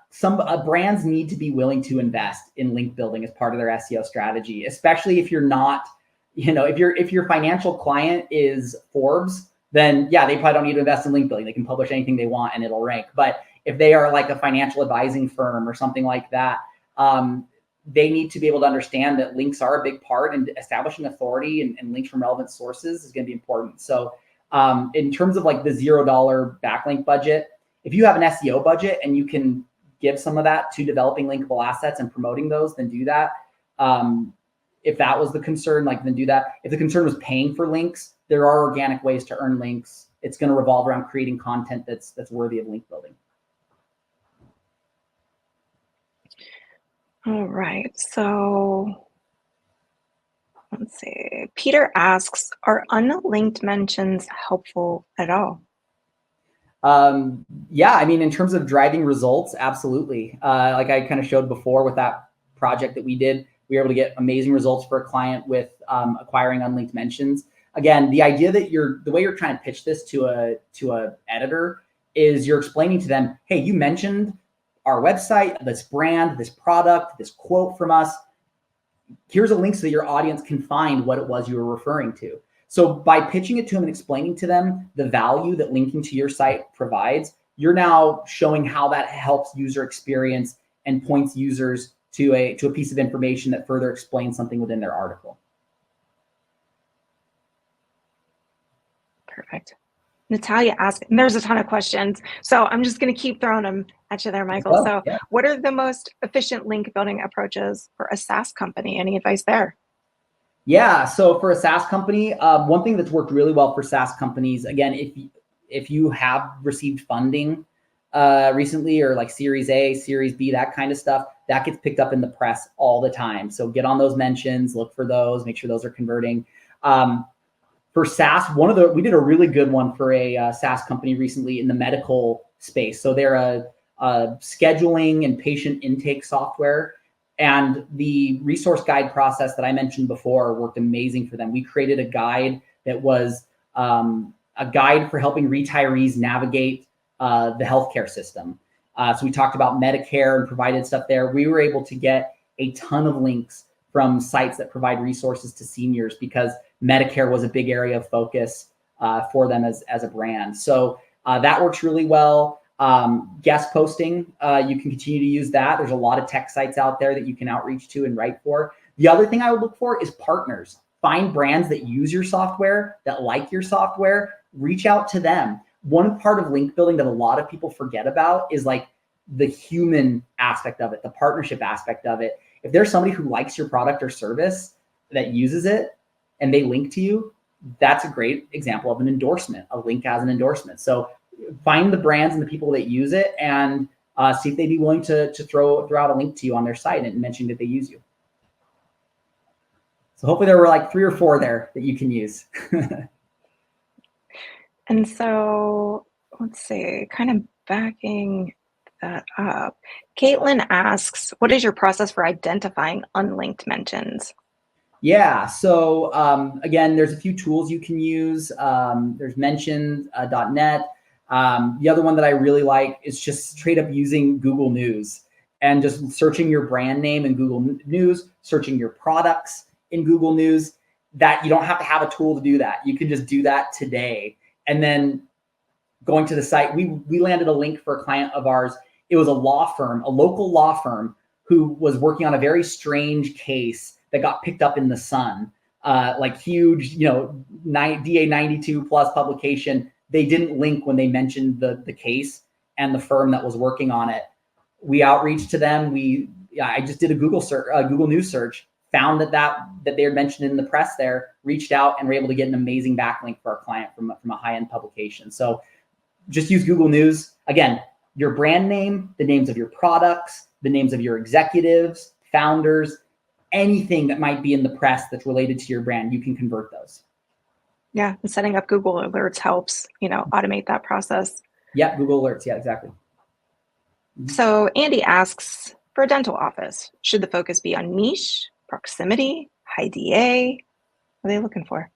some brands need to be willing to invest in link building as part of their SEO strategy, especially if you're not, if your financial client is Forbes, then yeah, they probably don't need to invest in link building. They can publish anything they want and it'll rank. But if they are like a financial advising firm or something like that, they need to be able to understand that links are a big part, and establishing authority and links from relevant sources is going to be important. So in terms of like the $0 backlink budget, if you have an SEO budget and you can give some of that to developing linkable assets and promoting those, then do that. If that was the concern, then do that. If the concern was paying for links, there are organic ways to earn links. It's going to revolve around creating content that's worthy of link building. All right, so let's see. Peter asks, are unlinked mentions helpful at all? Yeah, I mean, in terms of driving results, absolutely. Like I kind of showed before with that project that we did, we were able to get amazing results for a client with acquiring unlinked mentions. Again, the idea that the way you're trying to pitch this to a editor is you're explaining to them, hey, you mentioned our website, this brand, this product, this quote from us. Here's a link so that your audience can find what it was you were referring to. So by pitching it to them and explaining to them the value that linking to your site provides, you're now showing how that helps user experience and points users to a piece of information that further explains something within their article. Perfect. Natalia asked, and there's a ton of questions, so I'm just going to keep throwing them at you there, Michael. So yeah. What are the most efficient link building approaches for a SaaS company? Any advice there? Yeah, so for a SaaS company, one thing that's worked really well for SaaS companies, again, if you have received funding recently, or like Series A, Series B, that kind of stuff, that gets picked up in the press all the time. So get on those mentions, look for those, make sure those are converting. For SaaS, we did a really good one for a SaaS company recently in the medical space. So they're a scheduling and patient intake software. And the resource guide process that I mentioned before worked amazing for them. We created a guide that was a guide for helping retirees navigate the healthcare system. So we talked about Medicare and provided stuff there. We were able to get a ton of links from sites that provide resources to seniors because Medicare was a big area of focus for them as a brand. So that works really well. Guest posting, you can continue to use that. There's a lot of tech sites out there that you can outreach to and write for. The other thing I would look for is partners. Find brands that use your software, that like your software, reach out to them. One part of link building that a lot of people forget about is like the human aspect of it, the partnership aspect of it. If there's somebody who likes your product or service that uses it and they link to you, that's a great example of an endorsement, a link as an endorsement. So find the brands and the people that use it and see if they'd be willing to throw out a link to you on their site and mention that they use you. So hopefully there were like 3 or 4 there that you can use. And so let's see, kind of backing that up. Caitlin asks, what is your process for identifying unlinked mentions? Yeah, so again, there's a few tools you can use. There's mentions.net. The other one that I really like is just straight up using Google News and just searching your brand name in Google News, searching your products in Google News. That you don't have to have a tool to do that. You can just do that today. And then going to the site, we landed a link for a client of ours. It was a law firm, a local law firm who was working on a very strange case that got picked up in the Sun, like huge, DA 92 plus publication. They didn't link when they mentioned the case and the firm that was working on it. We outreached to them. I just did a Google search, Google News search, found that they had mentioned in the press there, reached out and were able to get an amazing backlink for our client from a high-end publication. So just use Google News. Again, your brand name, the names of your products, the names of your executives, founders, anything that might be in the press that's related to your brand, you can convert those. Yeah, and setting up Google Alerts helps, automate that process. Yep, Google Alerts. Yeah, exactly. So Andy asks, for a dental office, should the focus be on niche, proximity, high DA? What are they looking for?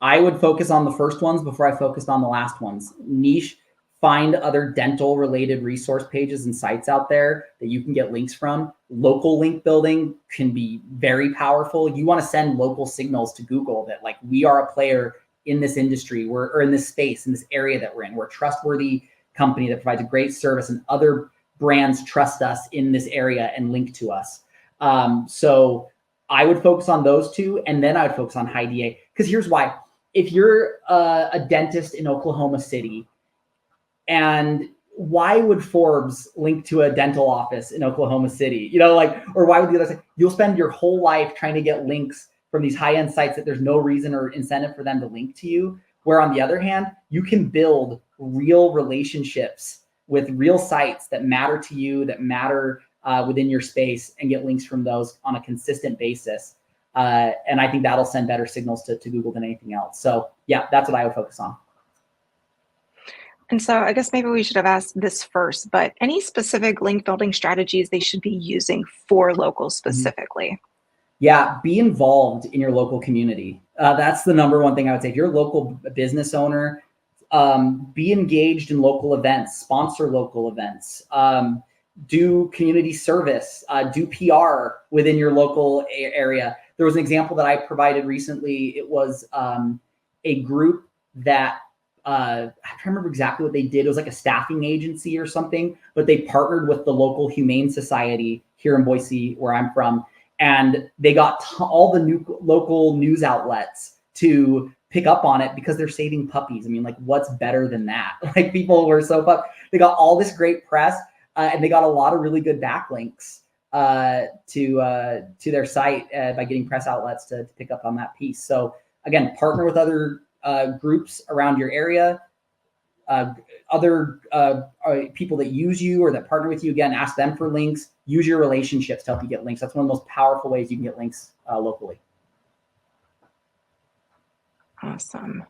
I would focus on the first ones before I focused on the last ones. Niche, find other dental related resource pages and sites out there that you can get links from. Local link building can be very powerful. You want to send local signals to Google that like we are a player in this industry, or in this space, in this area that we're in. We're a trustworthy company that provides a great service and other brands trust us in this area and link to us. So I would focus on those two, and then I would focus on high DA. Because here's why. If you're a dentist in Oklahoma City, and why would Forbes link to a dental office in Oklahoma City? Or why would the other side? You'll spend your whole life trying to get links from these high-end sites that there's no reason or incentive for them to link to you. Where on the other hand, you can build real relationships with real sites that matter to you, that matter within your space, and get links from those on a consistent basis. And I think that'll send better signals to Google than anything else. So yeah, that's what I would focus on. And so I guess maybe we should have asked this first, but any specific link building strategies they should be using for locals specifically? Yeah, be involved in your local community. That's the number one thing I would say. If you're a local business owner, be engaged in local events, sponsor local events, do community service, do PR within your local area. There was an example that I provided recently. It was a group that I can't remember exactly what they did. It was like a staffing agency or something, but they partnered with the local Humane Society here in Boise, where I'm from, and they got all the new local news outlets to pick up on it because they're saving puppies. I mean, like, what's better than that? Like, people were so pumped. They got all this great press, and they got a lot of really good backlinks to their site by getting press outlets to pick up on that piece. So again, partner with other groups around your area, other people that use you or that partner with you. Again, ask them for links. Use your relationships to help you get links. That's one of the most powerful ways you can get links locally. Awesome.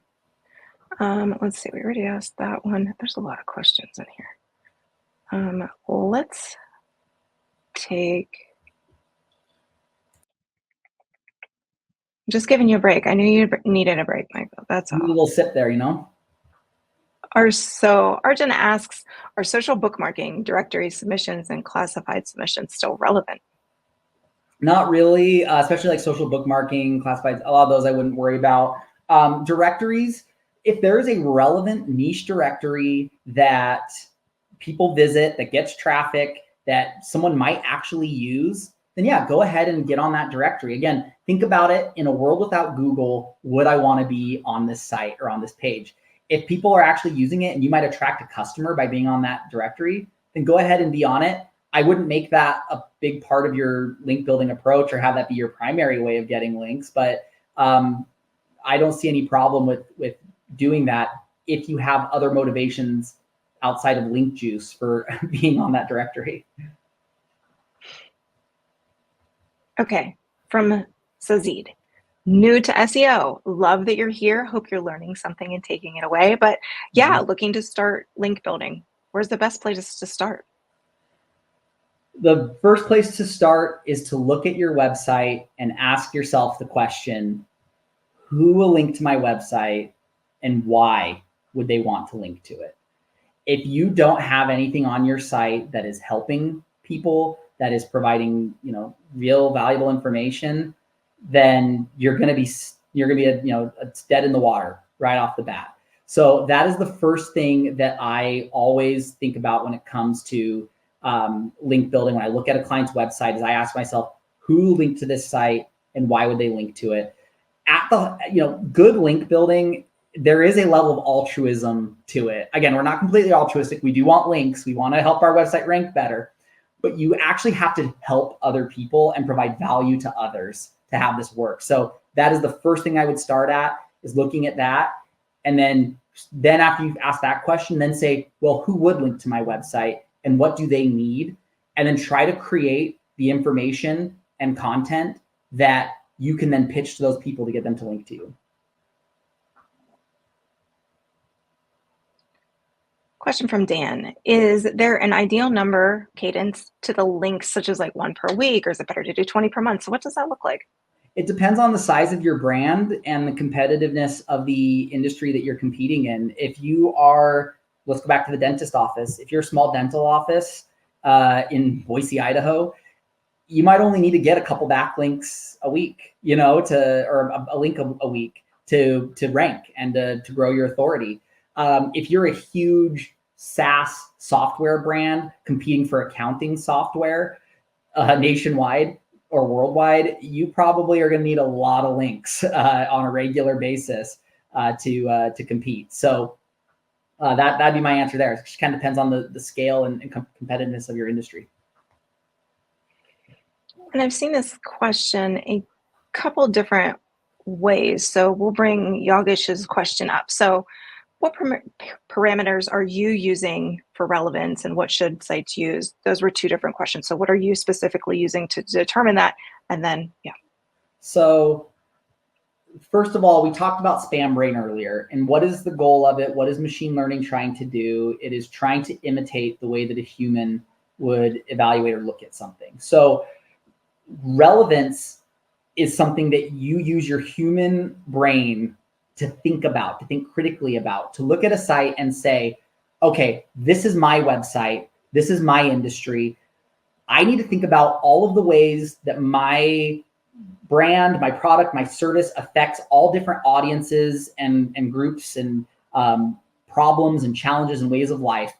Let's see, we already asked that one. There's a lot of questions in here. Let's take Just giving you a break. I knew you needed a break, Michael. That's A all. little sip there, you know? Arjun asks, are social bookmarking, directory submissions, and classified submissions still relevant? Not really, especially like social bookmarking, classifieds, a lot of those I wouldn't worry about. Directories, if there is a relevant niche directory that people visit, that gets traffic, that someone might actually use, then yeah, go ahead and get on that directory. Again, think about it, in a world without Google, would I want to be on this site or on this page? If people are actually using it and you might attract a customer by being on that directory, then go ahead and be on it. I wouldn't make that a big part of your link building approach or have that be your primary way of getting links, but I don't see any problem with doing that if you have other motivations outside of link juice for being on that directory. Okay, from Sazid. New to SEO. Love that you're here. Hope you're learning something and taking it away. But yeah, looking to start link building. Where's the best place to start? The first place to start is to look at your website and ask yourself the question, who will link to my website and why would they want to link to it? If you don't have anything on your site that is helping people, that is providing, real valuable information, then you're going to be it's dead in the water right off the bat. So that is the first thing that I always think about when it comes to link building. When I look at a client's website, is I ask myself, who linked to this site and why would they link to it? At the, good link building, there is a level of altruism to it. Again, we're not completely altruistic. We do want links. We want to help our website rank better, but you actually have to help other people and provide value to others to have this work. So that is the first thing I would start at, is looking at that. And then after you've asked that question, then say, well, who would link to my website and what do they need? And then try to create the information and content that you can then pitch to those people to get them to link to you. Question from Dan. Is there an ideal number cadence to the links, such as like 1 per week, or is it better to do 20 per month? So what does that look like? It depends on the size of your brand and the competitiveness of the industry that you're competing in. If you are, let's go back to the dentist office. If you're a small dental office in Boise, Idaho, you might only need to get a couple backlinks a week, or a link a week to rank and to grow your authority. If you're a huge SaaS software brand competing for accounting software nationwide or worldwide, you probably are going to need a lot of links on a regular basis to compete. So that'd be my answer there. It just kind of depends on the scale and competitiveness of your industry. And I've seen this question a couple different ways. So we'll bring Yogesh's question up. So what parameters are you using for relevance and what should sites use? Those were two different questions. So what are you specifically using to determine that? And then, yeah. So first of all, we talked about spam brain earlier. And what is the goal of it? What is machine learning trying to do? It is trying to imitate the way that a human would evaluate or look at something. So relevance is something that you use your human brain to think about, to think critically about, to look at a site and say, okay, this is my website, this is my industry. I need to think about all of the ways that my brand, my product, my service affects all different audiences and groups and problems and challenges and ways of life.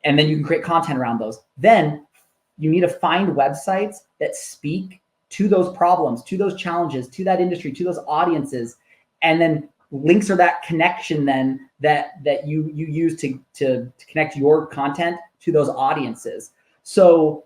And then you can create content around those. Then you need to find websites that speak to those problems, to those challenges, to that industry, to those audiences. And then links are that connection then that you use to connect your content to those audiences. So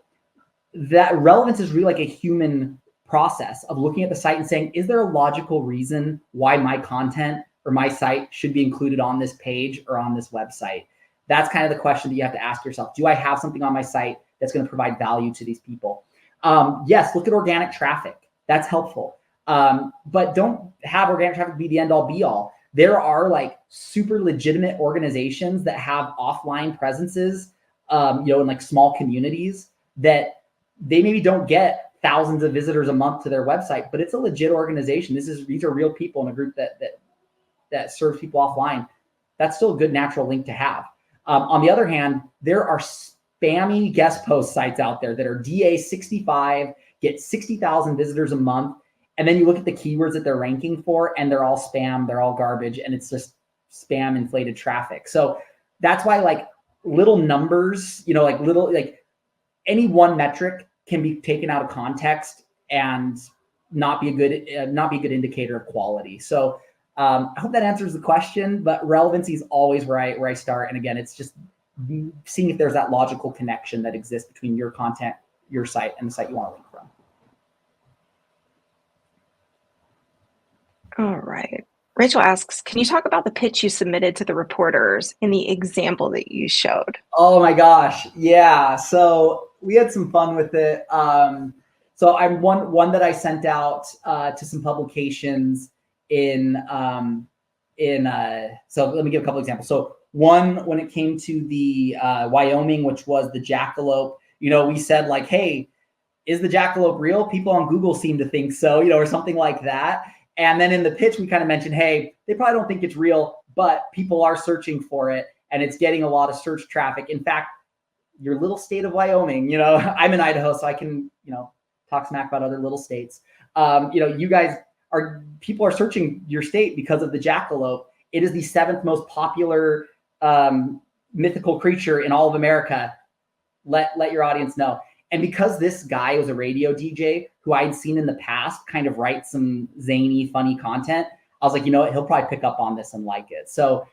that relevance is really like a human process of looking at the site and saying, is there a logical reason why my content or my site should be included on this page or on this website? That's kind of the question that you have to ask yourself. Do I have something on my site that's going to provide value to these people? Yes, look at organic traffic. That's helpful. But don't have organic traffic be the end all be all. There are like super legitimate organizations that have offline presences, in like small communities that they maybe don't get thousands of visitors a month to their website, but it's a legit organization. These are real people in a group that serves people offline. That's still a good natural link to have. On the other hand, there are spammy guest post sites out there that are DA65, get 60,000 visitors a month. And then you look at the keywords that they're ranking for, and they're all spam, they're all garbage, and it's just spam inflated traffic. So that's why like little numbers, like any one metric can be taken out of context and not be a good indicator of quality. So I hope that answers the question, but relevancy is always where I start. And again, it's just seeing if there's that logical connection that exists between your content, your site, and the site you want to link from. All right. Rachel asks, can you talk about the pitch you submitted to the reporters in the example that you showed? Oh my gosh. Yeah. So we had some fun with it. So I'm one that I sent out to some publications so let me give a couple examples. So one, when it came to the Wyoming, which was the jackalope, we said like, hey, is the jackalope real? People on Google seem to think so, or something like that. And then in the pitch, we kind of mentioned, hey, they probably don't think it's real, but people are searching for it and it's getting a lot of search traffic. In fact, your little state of Wyoming, I'm in Idaho, so I can, talk smack about other little states. People are searching your state because of the jackalope. It is the 7th most popular mythical creature in all of America. Let your audience know. And because this guy was a radio DJ who I'd seen in the past kind of write some zany, funny content, I was like, you know what, he'll probably pick up on this and like it. So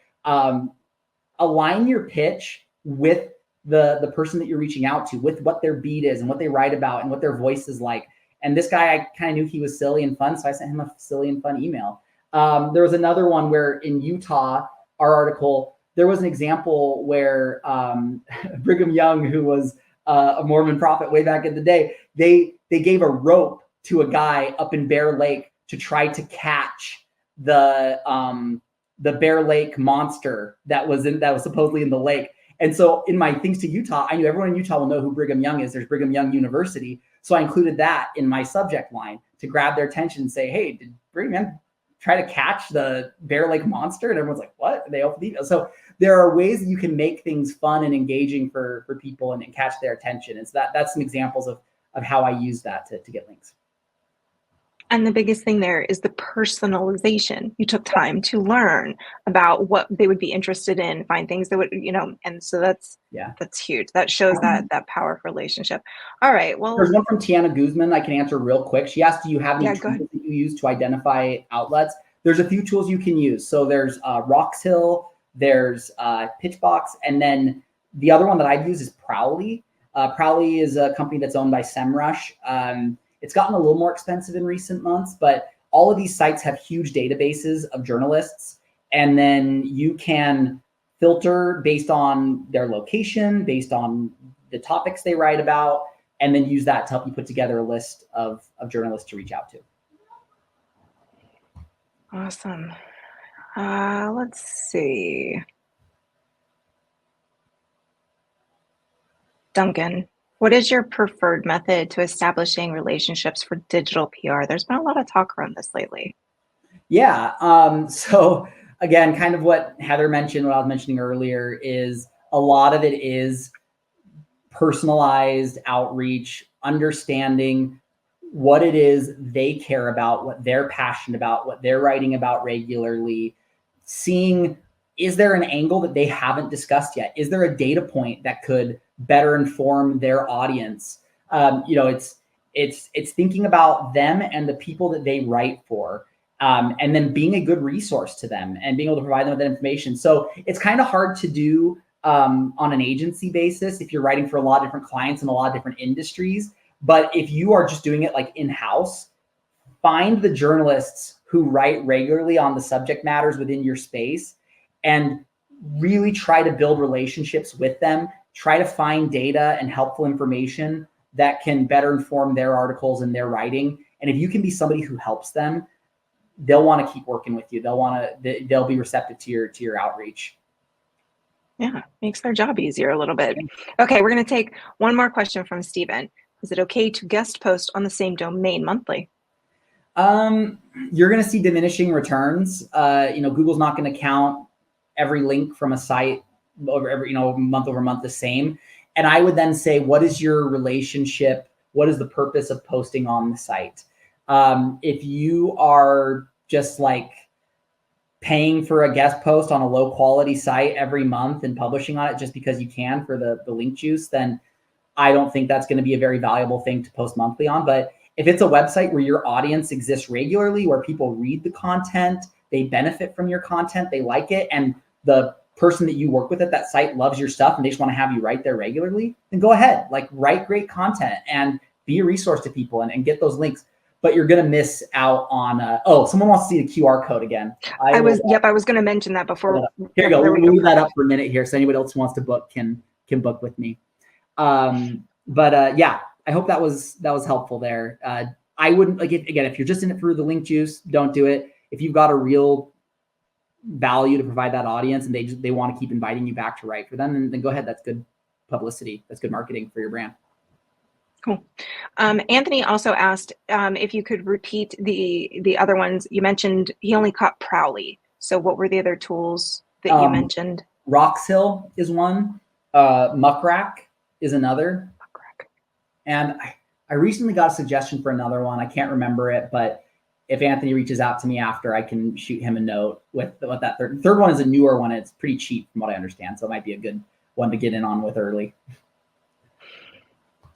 align your pitch with the person that you're reaching out to, with what their beat is and what they write about and what their voice is like. And this guy, I kind of knew he was silly and fun, so I sent him a silly and fun email. There was another one where in Utah, our article, there was an example where Brigham Young, who was a Mormon prophet way back in the day, they gave a rope to a guy up in Bear Lake to try to catch the Bear Lake monster that was supposedly in the lake. And so in my things to Utah, I knew everyone in Utah will know who Brigham Young is. There's Brigham Young University. So I included that in my subject line to grab their attention and say, hey, did Brigham Young try to catch the Bear Lake monster? And everyone's like, what? And they open the email. So there are ways that you can make things fun and engaging for people and catch their attention. And so that's some examples of how I use that to get links. And the biggest thing there is the personalization. You took time to learn about what they would be interested in, find things that would, and so that's huge. That shows that power of relationship. All right. Well, there's one from Tiana Guzman I can answer real quick. She asked, do you have any tools that you use to identify outlets? There's a few tools you can use. So there's Roxhill, there's Pitchbox, and then the other one that I've used is Prowly. Prowly is a company that's owned by SEMrush. It's gotten a little more expensive in recent months, but all of these sites have huge databases of journalists. And then you can filter based on their location, based on the topics they write about, and then use that to help you put together a list of journalists to reach out to. Awesome. Let's see. Duncan, what is your preferred method to establishing relationships for digital PR? There's been a lot of talk around this lately. Yeah. So again, kind of what Heather mentioned, what I was mentioning earlier, is a lot of it is personalized outreach, understanding what it is they care about, what they're passionate about, what they're writing about regularly, seeing, is there an angle that they haven't discussed yet? Is there a data point that could better inform their audience? It's thinking about them and the people that they write for, and then being a good resource to them and being able to provide them with that information. So it's kind of hard to do on an agency basis if you're writing for a lot of different clients in a lot of different industries. But if you are just doing it like in-house, find the journalists who write regularly on the subject matters within your space and really try to build relationships with them. Try to find data and helpful information that can better inform their articles and their writing. And if you can be somebody who helps them, they'll want to keep working with you. They'll be receptive to your outreach. Yeah, makes their job easier a little bit. Okay, we're going to take one more question from Stephen. Is it okay to guest post on the same domain monthly? You're going to see diminishing returns. Google's not going to count every link from a site over every, month over month the same. And I would then say, what is your relationship? What is the purpose of posting on the site? If you are just like paying for a guest post on a low quality site every month and publishing on it just because you can for the link juice, then I don't think that's going to be a very valuable thing to post monthly on. But if it's a website where your audience exists regularly, where people read the content, they benefit from your content, they like it, and the person that you work with at that site loves your stuff and they just want to have you write there regularly, then go ahead, like write great content and be a resource to people and get those links. But you're going to miss out on, someone wants to see the QR code again. I was going to mention that before. Here you go. We'll leave that up for a minute here. So anybody else who wants to book can book with me. Yeah, I hope that was helpful there. I wouldn't, like, if you're just in it for the link juice, don't do it. If you've got a real value to provide that audience and they want to keep inviting you back to write for them, then go ahead. That's good publicity. That's good marketing for your brand. Cool. Anthony also asked if you could repeat the other ones. You mentioned he only caught Prowly. So what were the other tools that you mentioned? Roxhill is one. Muckrack is another. Muckrack. And I recently got a suggestion for another one. I can't remember it, but if Anthony reaches out to me after, I can shoot him a note with what that third one is. A newer one. It's pretty cheap from what I understand. So it might be a good one to get in on with early.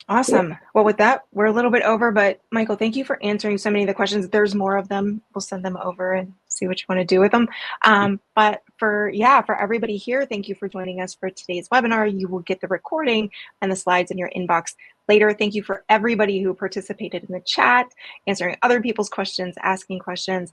Awesome. Well, with that, we're a little bit over, but Michael, thank you for answering so many of the questions. There's more of them. We'll send them over and see what you want to do with them. But for everybody here, thank you for joining us for today's webinar. You will get the recording and the slides in your inbox later. Thank you for everybody who participated in the chat, answering other people's questions, asking questions.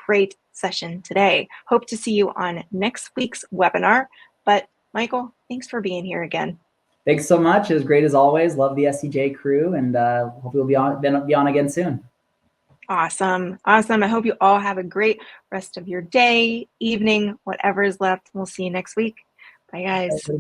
Great session today. Hope to see you on next week's webinar. But Michael, thanks for being here again. Thanks so much. It was great as always. Love the SCJ crew, and hope we'll be on again soon. Awesome. I hope you all have a great rest of your day, evening, whatever is left. We'll see you next week. Bye, guys.